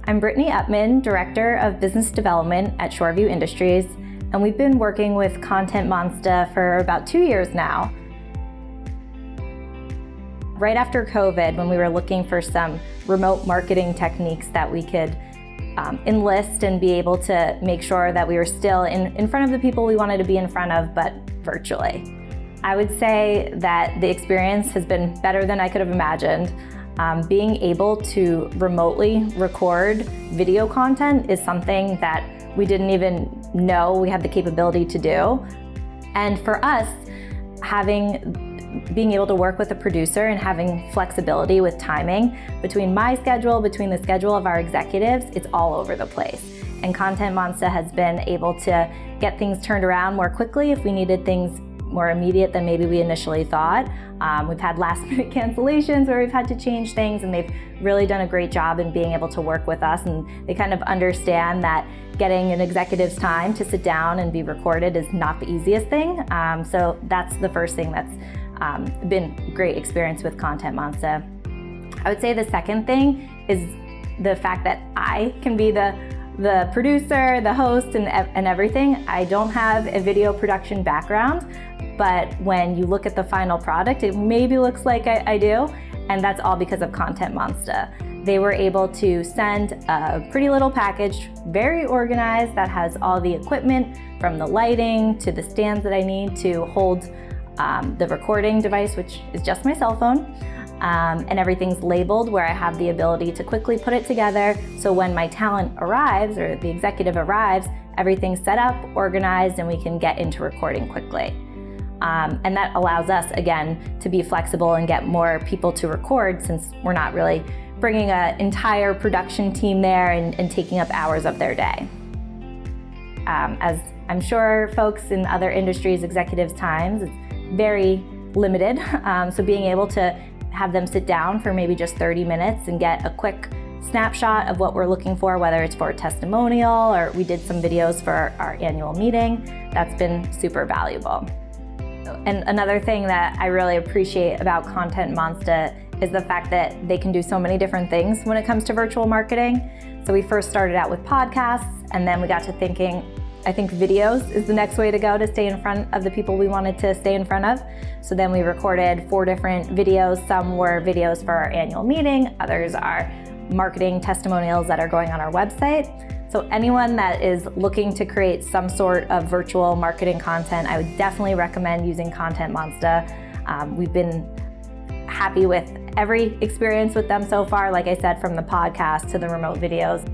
I'm Brittany Upman, Director of Business Development at Shoreview Industries, and we've been working with Content Monsta for about 2 years now. Right after COVID, when we were looking for some remote marketing techniques that we could enlist and be able to make sure that we were still in front of the people we wanted to be in front of, but virtually. I would say that the experience has been better than I could have imagined. Being able to remotely record video content is something that we didn't even know we had the capability to do. And for us, being able to work with a producer and having flexibility with timing between my schedule, between the schedule of our executives, it's all over the place. And Content Monsta has been able to get things turned around more quickly if we needed things more immediate than maybe we initially thought. We've had last minute cancellations where we've had to change things, and they've really done a great job in being able to work with us, and they kind of understand that getting an executive's time to sit down and be recorded is not the easiest thing. So that's the first thing that's been a great experience with Content Monsta. I would say the second thing is the fact that I can be the producer, the host, and everything. I don't have a video production background, but when you look at the final product, it maybe looks like I do, and that's all because of Content Monsta. They were able to send a pretty little package, very organized, that has all the equipment from the lighting to the stands that I need to hold the recording device, which is just my cell phone. And everything's labeled where I have the ability to quickly put it together. So when my talent arrives or the executive arrives, everything's set up, organized, and we can get into recording quickly. And that allows us, again, to be flexible and get more people to record, since we're not really bringing an entire production team there and taking up hours of their day. As I'm sure folks in other industries, executives' times, it's very limited. So being able to have them sit down for maybe just 30 minutes and get a quick snapshot of what we're looking for, whether it's for a testimonial or we did some videos for our annual meeting, that's been super valuable. And another thing that I really appreciate about Content Monsta is the fact that they can do so many different things when it comes to virtual marketing. So we first started out with podcasts, and then we got to thinking, I think videos is the next way to go to stay in front of the people we wanted to stay in front of. So then we recorded 4 different videos. Some were videos for our annual meeting, others are marketing testimonials that are going on our website. So anyone that is looking to create some sort of virtual marketing content, I would definitely recommend using Content Monsta. We've been happy with every experience with them so far, like I said, from the podcast to the remote videos.